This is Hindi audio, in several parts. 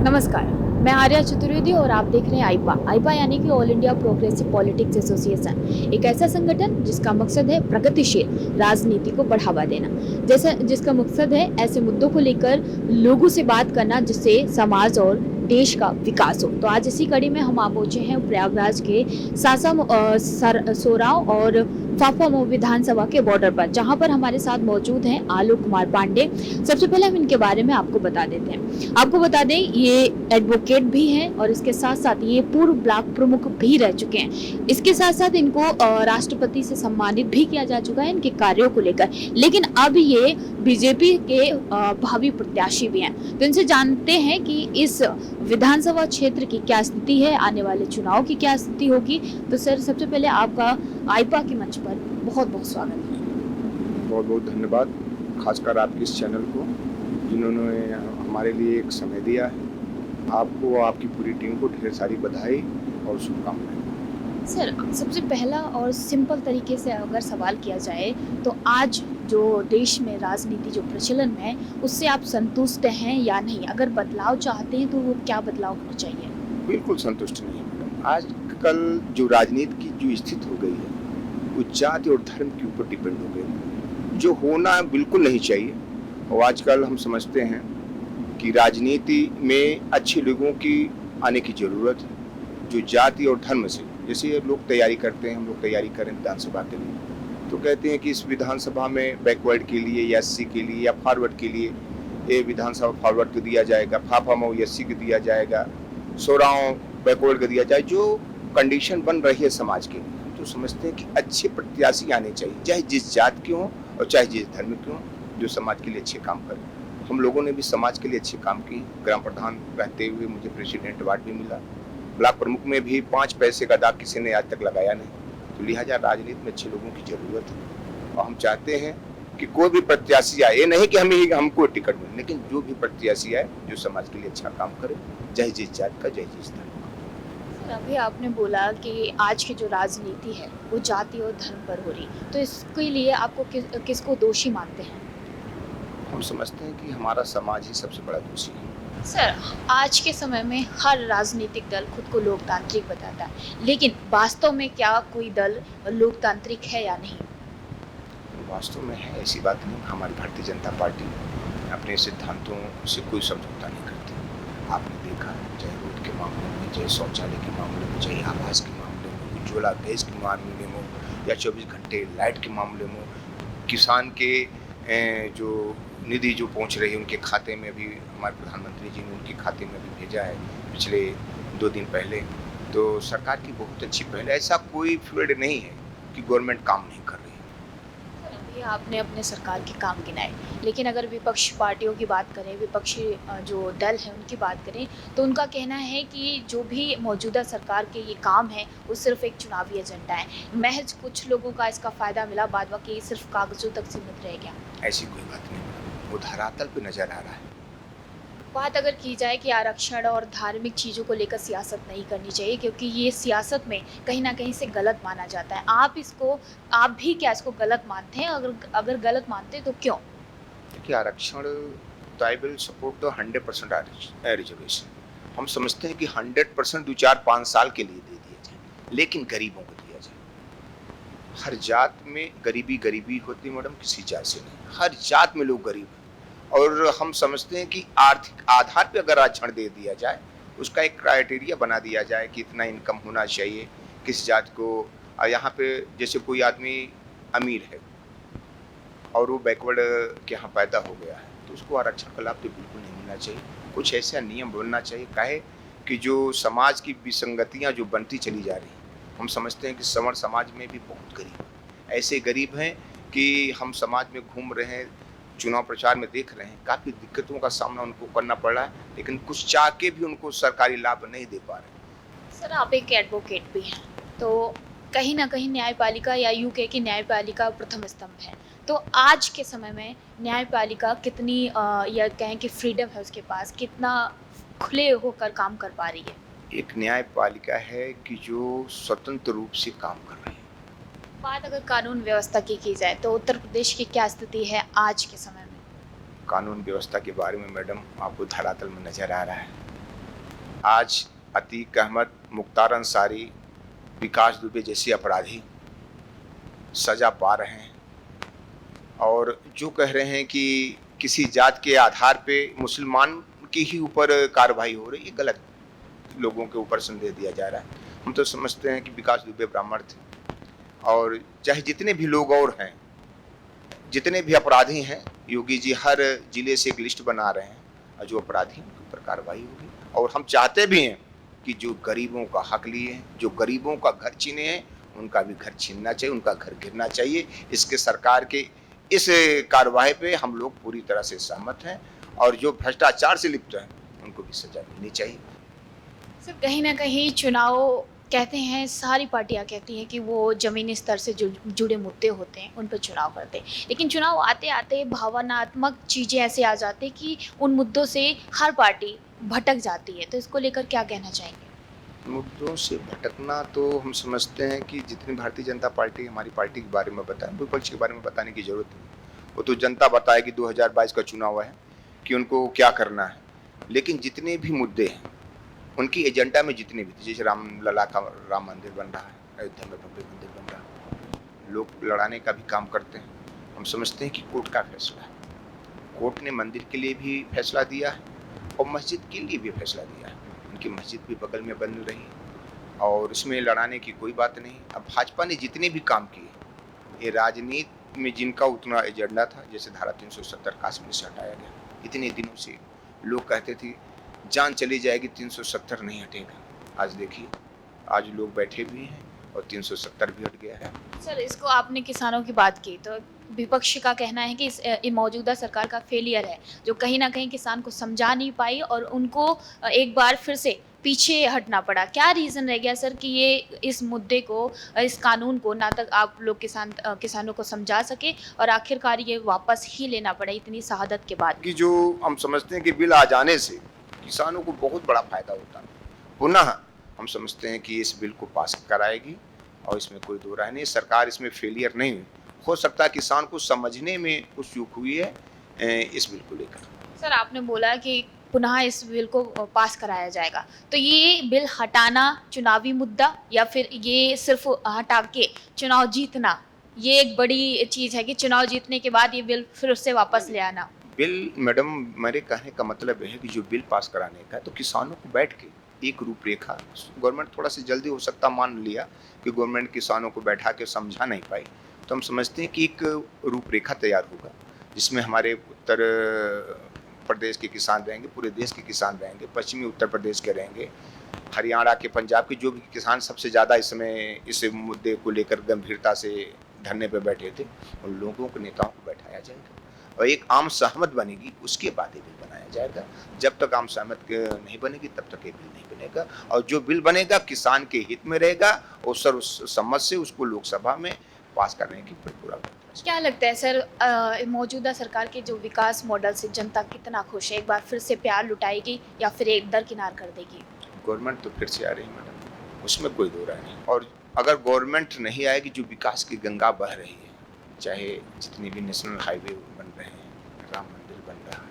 नमस्कार, मैं आर्या चतुर्वेदी और आप देख रहे हैं आईपा यानी कि all India progressive politics association, एक ऐसा संगठन जिसका मकसद है प्रगतिशील राजनीति को बढ़ावा देना। जैसे जिसका मकसद है ऐसे मुद्दों को लेकर लोगों से बात करना जिससे समाज और देश का विकास हो। तो आज इसी कड़ी में हम आ पहुंचे हैं प्रयागराज के सोराव और फाफामऊ विधानसभा के बॉर्डर पर, जहां पर हमारे साथ मौजूद हैं आलोक कुमार पांडे। सबसे पहले हम इनके बारे में आपको बता देते हैं। आपको बता दें ये एडवोकेट भी हैं और इसके साथ साथ ये पूर्व ब्लॉक प्रमुख भी रह चुके हैं। इसके साथ साथ इनको राष्ट्रपति से सम्मानित भी किया जा चुका है इनके कार्यों को लेकर। लेकिन अब ये बीजेपी के भावी प्रत्याशी भी हैं। तो इनसे जानते हैं कि इस विधानसभा क्षेत्र की क्या स्थिति है, आने वाले चुनाव की क्या स्थिति होगी। तो सर, सबसे पहले आपका आईपा के मंच पर बहुत बहुत स्वागत है। बहुत बहुत धन्यवाद, खासकर आपके इस चैनल को जिन्होंने हमारे लिए एक समय दिया है। आपको और आपकी पूरी टीम को ढेर सारी बधाई और शुभकामनाएं। सर, सबसे पहला और सिंपल तरीके से अगर सवाल किया जाए तो आज जो देश में राजनीति जो प्रचलन में है उससे आप संतुष्ट हैं या नहीं? अगर बदलाव चाहते हैं तो वो क्या बदलाव होना चाहिए? बिल्कुल संतुष्ट नहीं है मैडम। आजकल जो राजनीति की जो स्थिति हो गई है वो जाति और धर्म के ऊपर डिपेंड हो गई है, जो होना बिल्कुल नहीं चाहिए। और आजकल हम समझते हैं कि राजनीति में अच्छे लोगों की आने की ज़रूरत है, जो जाति और धर्म से, जैसे लोग तैयारी करते हैं, हम लोग तैयारी करें विधानसभा के लिए, तो कहते हैं कि इस विधानसभा में बैकवर्ड के लिए या एससी के लिए या फॉरवर्ड के लिए ये विधानसभा फॉरवर्ड को दिया जाएगा, फाफामऊ एससी को दिया जाएगा, सोराव बैकवर्ड को दिया जाए। जो कंडीशन बन रही है समाज के लिए, तो समझते हैं कि अच्छे प्रत्याशी आने चाहिए, चाहे जिस जात के हों और चाहे जिस धर्म के हों, जो समाज के लिए अच्छे काम करें। हम लोगों ने भी समाज के लिए अच्छे काम किए। ग्राम प्रधान रहते हुए मुझे प्रेसिडेंट अवार्ड भी मिला। ब्लॉक प्रमुख में भी 5 पैसे का दाग किसी ने आज तक लगाया नहीं। तो लिहाजा राजनीति में अच्छे लोगों की जरूरत है और हम चाहते हैं कि कोई भी प्रत्याशी आए, ये नहीं कि हमको टिकट मिले, लेकिन जो भी प्रत्याशी आए जो समाज के लिए अच्छा काम करे, चाहे जिस जात का, चाहे जिस धर्म का। अभी आपने बोला कि आज की जो राजनीति है वो जाति और धर्म पर हो रही, तो इसके लिए आपको किसको दोषी मानते हैं? हम समझते हैं कि हमारा समाज ही सबसे बड़ा दोषी है। सर, आज के समय में हर राजनीतिक दल खुद को लोकतांत्रिक बताता है, लेकिन वास्तव में क्या कोई दल लोकतांत्रिक है या नहीं? वास्तव में है, ऐसी बात नहीं। हमारी भारतीय जनता पार्टी अपने सिद्धांतों से कोई समझौता नहीं करती। आपने देखा, चाहे रोड के मामले में, चाहे शौचालय के मामले में, चाहे आवास के मामले में, उज्ज्वला गैस के मामले में, या 24 घंटे लाइट के मामले में, किसान के जो निधि जो पहुंच रही है उनके खाते में भी, हमारे प्रधानमंत्री जी ने उनके खाते में भी भेजा है पिछले 2 दिन पहले। तो सरकार की बहुत अच्छी पहल है। ऐसा कोई फील्ड नहीं है कि गवर्नमेंट काम नहीं कर रही है। अभी आपने अपने सरकार के काम गिनाए, लेकिन अगर विपक्षी पार्टियों की बात करें, विपक्षी जो दल हैं उनकी बात करें, तो उनका कहना है कि जो भी मौजूदा सरकार के ये काम है वो सिर्फ एक चुनावी एजेंडा है, महज कुछ लोगों का इसका फ़ायदा मिला, बाद बाकी सिर्फ कागजों तक सीमित रह गया। ऐसी कोई बात नहीं, वो धरातल पे नजर आ रहा है। बात अगर की जाए कि आरक्षण और धार्मिक चीज़ों को लेकर सियासत नहीं करनी चाहिए, क्योंकि ये सियासत में कहीं ना कहीं से गलत माना जाता है, आप भी क्या इसको गलत मानते हैं? अगर गलत मानते हैं तो क्यों? देखिए, आरक्षण तो I will support the 100% reservation. हम समझते हैं कि 100% 2-4-5 साल के लिए दे दिया जाए, लेकिन गरीबों को दिया जाए। हर जात में गरीबी होती है मैडम, किसी जात से नहीं। हर जात में लोग गरीब हैं और हम समझते हैं कि आर्थिक आधार पर अगर आरक्षण दे दिया जाए, उसका एक क्राइटेरिया बना दिया जाए कि इतना इनकम होना चाहिए किस जात को। यहाँ पे जैसे कोई आदमी अमीर है और वो बैकवर्ड के यहाँ पैदा हो गया है, तो उसको आरक्षण का लाभ तो बिल्कुल नहीं मिलना चाहिए। कुछ ऐसा नियम बनना चाहिए, काहे कि जो समाज की विसंगतियाँ जो बनती चली जा रही हैं, हम समझते हैं कि सवर्ण समाज में भी बहुत गरीब ऐसे गरीब हैं कि हम समाज में घूम रहे हैं, चुनाव प्रचार में देख रहे हैं, काफ़ी दिक्कतों का सामना उनको करना पड़ रहा है, लेकिन कुछ चाह के भी उनको सरकारी लाभ नहीं दे पा रहे। सर, आप एक एडवोकेट भी हैं, तो कहीं ना कहीं न्यायपालिका या यूके की न्यायपालिका प्रथम स्तंभ है, तो आज के समय में न्यायपालिका कितनी या कहें कि फ्रीडम है उसके पास, कितना खुले होकर काम कर पा रही है? एक न्यायपालिका है कि जो स्वतंत्र रूप से काम कर रही है। बात अगर कानून व्यवस्था की जाए तो उत्तर प्रदेश की क्या स्थिति है आज के समय में? कानून व्यवस्था के बारे में मैडम आपको धरातल में नजर आ रहा है। आज अतीक अहमद, मुख्तार अंसारी, विकास दुबे जैसे अपराधी सजा पा रहे हैं और जो कह रहे हैं कि किसी जात के आधार पे मुसलमान के ही ऊपर कार्रवाई हो रही है, गलत लोगों के ऊपर संदेह दिया जा रहा है। हम तो समझते हैं कि विकास दुबे ब्राह्मण थे और चाहे जितने भी लोग और हैं, जितने भी अपराधी हैं, योगी जी हर जिले से एक लिस्ट बना रहे हैं और जो अपराधी उनके ऊपर कार्रवाई होगी। और हम चाहते भी हैं कि जो गरीबों का हक लिए हैं, जो गरीबों का घर छीने हैं, उनका भी घर छीनना चाहिए, उनका घर गिरना चाहिए। इसके सरकार के इस कार्रवाई पे हम लोग पूरी तरह से सहमत हैं और जो भ्रष्टाचार से लिप्त हैं उनको भी सजा मिलनी चाहिए। सर कहीं ना कहीं चुनाव कहते हैं, सारी पार्टियां कहती हैं कि वो ज़मीनी स्तर से जुड़े मुद्दे होते हैं, उन पर चुनाव करते हैं, लेकिन चुनाव आते आते भावनात्मक चीज़ें ऐसे आ जाती हैं कि उन मुद्दों से हर पार्टी भटक जाती है। तो इसको लेकर क्या कहना चाहेंगे? मुद्दों से भटकना तो हम समझते हैं कि जितनी भारतीय जनता पार्टी हमारी पार्टी के बारे में बताए, विपक्ष के बारे में बताने की जरूरत नहीं। वो तो जनता बताएगी 2022 का चुनाव है कि उनको क्या करना है। लेकिन जितने भी मुद्दे हैं उनकी एजेंडा में जितने भी, जैसे रामलला का राम मंदिर बन रहा है, अयोध्या में भव्य मंदिर बन रहा है, लोग लड़ाने का भी काम करते हैं। हम समझते हैं कि कोर्ट का फैसला है, कोर्ट ने मंदिर के लिए भी फैसला दिया है और मस्जिद के लिए भी फैसला दिया है। उनकी मस्जिद भी बगल में बन रही है और इसमें लड़ाने की कोई बात नहीं। अब भाजपा ने जितने भी काम किए, ये राजनीति में जिनका उतना एजेंडा था, जैसे धारा 370 कश्मीर से हटाया गया, इतने दिनों से लोग कहते थे जान चली जाएगी 370 नहीं हटेगा। आज देखिए, आज लोग बैठे भी हैं और 370 भी हट गया है। सर इसको आपने किसानों की बात की, तो विपक्ष का कहना है कि इस मौजूदा सरकार का फेलियर है, जो कहीं ना कहीं किसान को समझा नहीं पाई और उनको एक बार फिर से पीछे हटना पड़ा। क्या रीज़न रह गया सर कि ये इस मुद्दे को, इस कानून को ना तक आप लोग किसानों को समझा सके और आखिरकार ये वापस ही लेना पड़ा इतनी शहादत के बाद? कि जो हम समझते हैं कि बिल आ जाने से किसानों को बहुत बड़ा फायदा होता है। पुनः हम समझते हैं कि इस बिल को पास कराएगी और इसमें कोई दो राय नहीं। सरकार इसमें फेलियर नहीं हुई, हो सकता है किसान को समझने में कुछ चूक हुई है इस बिल को लेकर। सर आपने बोला कि पुनः इस बिल को पास कराया जाएगा, तो ये बिल हटाना चुनावी मुद्दा या फिर ये सिर्फ हटा के चुनाव जीतना, ये एक बड़ी चीज़ है कि चुनाव जीतने के बाद ये बिल फिर उससे वापस ले आना? बिल, मैडम, मेरे कहने का मतलब है कि जो बिल पास कराने का है तो किसानों को बैठ के एक रूपरेखा, गवर्नमेंट थोड़ा सा जल्दी हो सकता मान लिया कि गवर्नमेंट किसानों को बैठा के समझा नहीं पाई, तो हम समझते हैं कि एक रूपरेखा तैयार होगा जिसमें हमारे उत्तर प्रदेश के किसान रहेंगे, पूरे देश के किसान रहेंगे, पश्चिमी उत्तर प्रदेश के रहेंगे, हरियाणा के, पंजाब के, जो भी किसान सबसे ज़्यादा इस समय इस मुद्दे को लेकर गंभीरता से धरने पर बैठे थे, उन लोगों को, नेताओं को बैठाया जाएगा और एक आम सहमत बनेगी, उसके बाद ये बिल बनाया जाएगा। जब तक आम सहमत नहीं बनेगी तब तक ये बिल नहीं बनेगा और जो बिल बनेगा किसान के हित में रहेगा और उस सम्मत से उसको लोकसभा में पास करने की पूरा प्रयास। क्या लगता है सर, मौजूदा सरकार के जो विकास मॉडल से जनता कितना खुश है? एक बार फिर से प्यार लुटाएगी या फिर एक दरकिनार कर देगी? गवर्नमेंट तो फिर से आ रही है मैडम, उसमें कोई दो राय नहीं। और अगर गवर्नमेंट नहीं आएगी, जो विकास की गंगा बह रही है, चाहे जितने भी नेशनल हाईवे बन रहे हैं, राम मंदिर बन रहा है,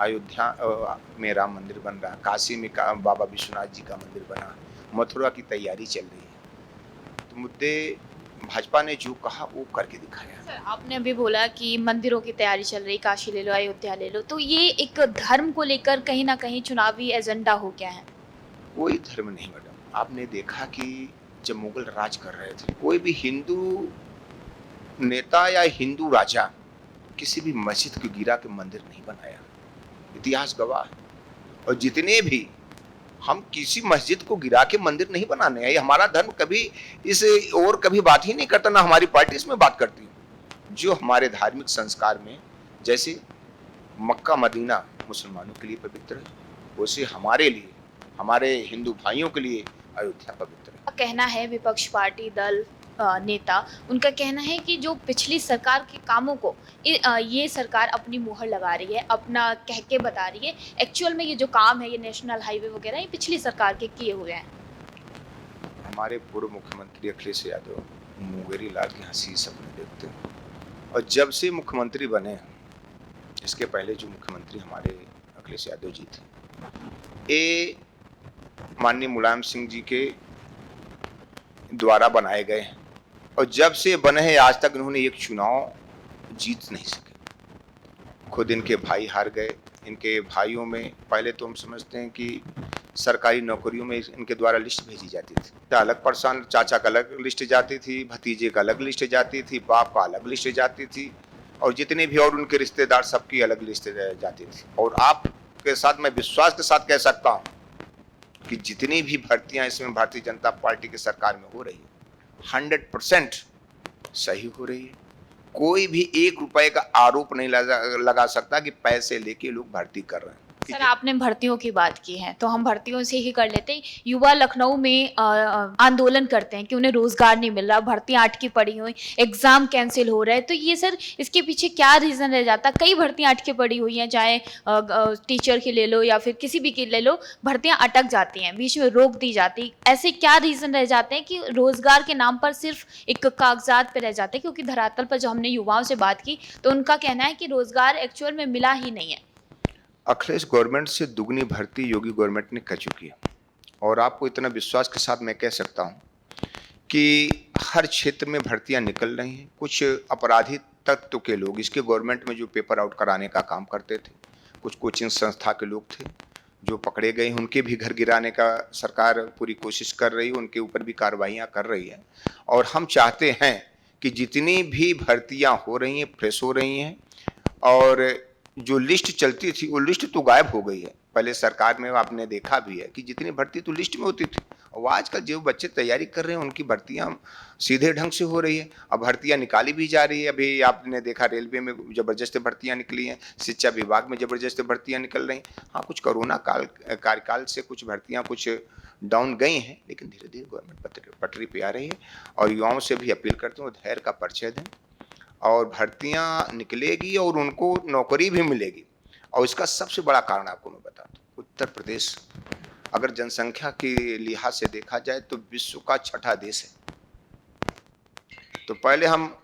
अयोध्या में राम मंदिर बन रहा है, काशी में बाबा विश्वनाथ जी का मंदिर बना, मथुरा की तैयारी चल रही है, तो मुद्दे भाजपा ने जो कहा वो करके दिखाया। सर आपने अभी बोला कि मंदिरों की तैयारी चल रही, काशी ले लो, अयोध्या ले लो, तो ये एक धर्म को लेकर कहीं ना कहीं चुनावी एजेंडा हो गया है? कोई धर्म नहीं मैडम। आपने देखा कि जब मुगल राज कर रहे थे, कोई भी हिंदू नेता या हिंदू राजा किसी भी मस्जिद को गिरा के मंदिर नहीं बनाया, इतिहास गवाह है। और जितने भी, हम किसी मस्जिद को गिरा के मंदिर नहीं बनाने हैं, ये हमारा धर्म कभी इस और कभी बात ही नहीं करता, ना हमारी पार्टी इसमें बात करती। जो हमारे धार्मिक संस्कार में, जैसे मक्का मदीना मुसलमानों के लिए पवित्र है, वैसे हमारे लिए, हमारे हिंदू भाइयों के लिए अयोध्या पवित्र है। कहना है विपक्ष पार्टी दल नेता, उनका कहना है कि जो पिछली सरकार के कामों को ये सरकार अपनी मुहर लगा रही है, अपना कह के बता रही है। एक्चुअल में ये जो काम है, ये नेशनल हाईवे वगैरह, ये पिछली सरकार के किए हुए हैं। हमारे पूर्व मुख्यमंत्री अखिलेश यादव मुंगेरी लाल की हंसी सपने देखते हैं और जब से मुख्यमंत्री बने, इसके पहले जो मुख्यमंत्री हमारे अखिलेश यादव जी थे, ये माननीय मुलायम सिंह जी के द्वारा बनाए गए हैं और जब से बने हैं आज तक इन्होंने एक चुनाव जीत नहीं सके। खुद इनके भाई हार गए। इनके भाइयों में पहले तो हम समझते हैं कि सरकारी नौकरियों में इनके द्वारा लिस्ट भेजी जाती थी, तो अलग पर्सन, चाचा का अलग लिस्ट जाती थी, भतीजे का अलग लिस्ट जाती थी, बाप का अलग लिस्ट जाती थी और जितने भी और उनके रिश्तेदार सबकी अलग लिस्ट जाती थी। और आपके साथ मैं विश्वास के साथ कह सकता हूँ कि जितनी भी भर्तियां इसमें भारतीय जनता पार्टी की सरकार में हो रही है 100% सही हो रही है। कोई भी 1 रुपए का आरोप नहीं लगा सकता कि पैसे लेके लोग भर्ती कर रहे हैं। सर, आपने भर्तियों की बात की है तो हम भर्तियों से ही कर लेते हैं। युवा लखनऊ में आंदोलन करते हैं कि उन्हें रोजगार नहीं मिल रहा, भर्तियां अटकी पड़ी हुई, एग्जाम कैंसिल हो रहा है। तो ये सर, इसके पीछे क्या रीजन रह जाता? कई भर्तियां अटकी पड़ी हुई हैं, चाहे टीचर की ले लो या फिर किसी भी की ले लो, भर्तियां अटक जाती हैं, बीच में रोक दी जाती। ऐसे क्या रीजन रह जाते हैं कि रोजगार के नाम पर सिर्फ एक कागजात पे रह जाते हैं? क्योंकि धरातल पर जो हमने युवाओं से बात की तो उनका कहना है कि रोजगार एक्चुअल में मिला ही नहीं है। अखिलेश गवर्नमेंट से दुगनी भर्ती योगी गवर्नमेंट ने कर चुकी है और आपको इतना विश्वास के साथ मैं कह सकता हूं कि हर क्षेत्र में भर्तियां निकल रही हैं। कुछ अपराधी तत्व के लोग इसके गवर्नमेंट में जो पेपर आउट कराने का काम करते थे, कुछ कोचिंग संस्था के लोग थे जो पकड़े गए, उनके भी घर गिराने का सरकार पूरी कोशिश कर रही है, उनके ऊपर भी कार्रवाइयाँ कर रही है। और हम चाहते हैं कि जितनी भी भर्तियाँ हो रही हैं फ्रेश हो रही हैं और जो लिस्ट चलती थी वो लिस्ट तो गायब हो गई है। पहले सरकार में आपने देखा भी है कि जितनी भर्ती तो लिस्ट में होती थी और आजकल जो बच्चे तैयारी कर रहे हैं उनकी भर्तियां सीधे ढंग से हो रही है। अब भर्तियां निकाली भी जा रही है। अभी आपने देखा रेलवे में जबरदस्त भर्तियां निकली हैं, शिक्षा विभाग में जबरदस्त भर्तियां निकल रही हैं। हाँ, कुछ कोरोना कार्यकाल से कुछ भर्तियां कुछ डाउन गई हैं, लेकिन धीरे धीरे गवर्नमेंट पटरी पे आ रही है। और युवाओं से भी अपील करते हैं धैर्य का परिचय दें और भर्तियां निकलेगी और उनको नौकरी भी मिलेगी। और इसका सबसे बड़ा कारण आपको मैं बताता हूँ, उत्तर प्रदेश अगर जनसंख्या के लिहाज से देखा जाए तो विश्व का 6ठा देश है। तो पहले हम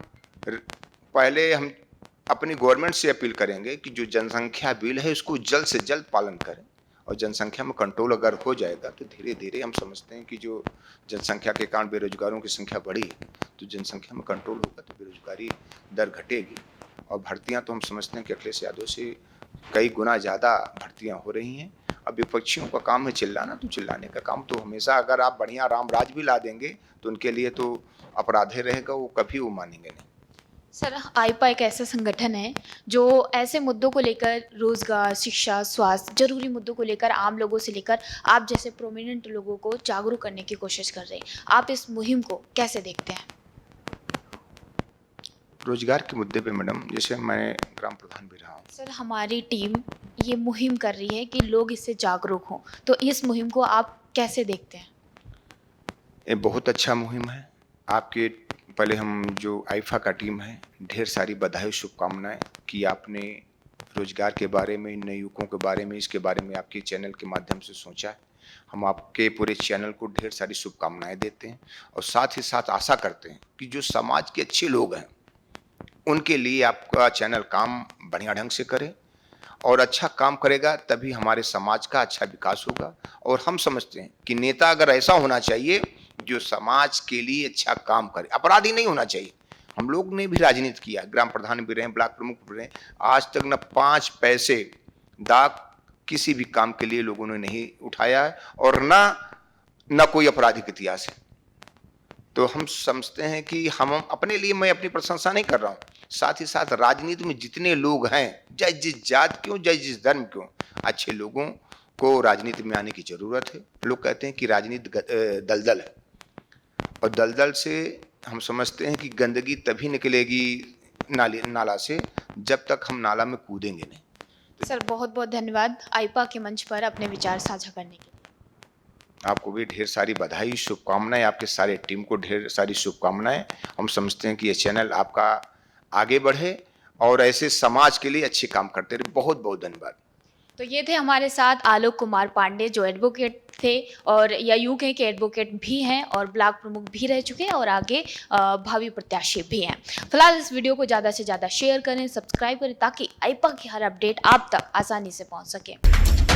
अपनी गवर्नमेंट से अपील करेंगे कि जो जनसंख्या बिल है उसको जल्द से जल्द पालन करें और जनसंख्या में कंट्रोल अगर हो जाएगा तो धीरे धीरे हम समझते हैं कि जो जनसंख्या के कारण बेरोजगारों की संख्या बढ़ी है तो जनसंख्या में कंट्रोल होगा तो बेरोजगारी दर घटेगी। और भर्तियां तो हम समझते हैं कि अखिलेश यादव से कई गुना ज़्यादा भर्तियां हो रही हैं। अब विपक्षियों का काम है चिल्लाना, तो चिल्लाने का काम तो हमेशा अगर आप बढ़िया राम राज भी ला देंगे तो उनके लिए तो अपराधे रहेगा, वो कभी वो मानेंगे नहीं। सर, आईपा एक ऐसा संगठन है जो ऐसे मुद्दों को लेकर, रोजगार, शिक्षा, स्वास्थ्य, जरूरी मुद्दों को लेकर आम लोगों से लेकर आप जैसे प्रोमिनेंट लोगों को जागरूक करने की कोशिश कर रहे हैं। आप इस मुहिम को कैसे देखते हैं? रोजगार के मुद्दे पे मैडम, जैसे मैं ग्राम प्रधान भी रहा हूँ। सर, हमारी टीम ये मुहिम कर रही है कि लोग इससे जागरूक हों, तो इस मुहिम को आप कैसे देखते हैं? ये बहुत अच्छा मुहिम है। आपके पहले हम जो आईफा का टीम है, ढेर सारी बधाई शुभकामनाएं कि आपने रोजगार के बारे में, नए युवकों के बारे में, इसके बारे में आपके चैनल के माध्यम से सोचा है। हम आपके पूरे चैनल को ढेर सारी शुभकामनाएं देते हैं और साथ ही साथ आशा करते हैं कि जो समाज के अच्छे लोग हैं उनके लिए आपका चैनल काम बढ़िया ढंग से करे और अच्छा काम करेगा तभी हमारे समाज का अच्छा विकास होगा। और हम समझते हैं कि नेता अगर ऐसा होना चाहिए जो समाज के लिए अच्छा काम करे, अपराधी नहीं होना चाहिए। हम लोग ने भी राजनीति किया, ग्राम प्रधान भी रहे, ब्लॉक प्रमुख भी रहे, आज तक न 5 पैसे दाग किसी भी काम के लिए लोगों ने नहीं उठाया है और न कोई आपराधिक इतिहास है। तो हम समझते हैं कि हम अपने लिए, मैं अपनी प्रशंसा नहीं कर रहा हूँ, साथ ही साथ राजनीति में जितने लोग हैं, चाहे जिस जात क्यों, चाहे जिस धर्म क्यों, अच्छे लोगों को राजनीति में आने की जरूरत है। लोग कहते हैं कि राजनीति दलदल है और दलदल से हम समझते हैं कि गंदगी तभी निकलेगी नाला से जब तक हम नाला में कूदेंगे नहीं। सर, बहुत बहुत धन्यवाद आईपा के मंच पर अपने विचार साझा करने के लिए। आपको भी ढेर सारी बधाई, शुभकामनाएं, आपके सारे टीम को ढेर सारी शुभकामनाएं। हम समझते हैं कि ये चैनल आपका आगे बढ़े और ऐसे समाज के लिए अच्छे काम करते रहे। बहुत बहुत धन्यवाद। तो ये थे हमारे साथ आलोक कुमार पांडे, जो एडवोकेट थे और या यूं कहें कि एडवोकेट भी हैं और ब्लॉक प्रमुख भी रह चुके हैं और आगे भावी प्रत्याशी भी हैं। फिलहाल इस वीडियो को ज़्यादा से ज़्यादा शेयर करें, सब्सक्राइब करें ताकि आईपा की हर अपडेट आप तक आसानी से पहुंच सके।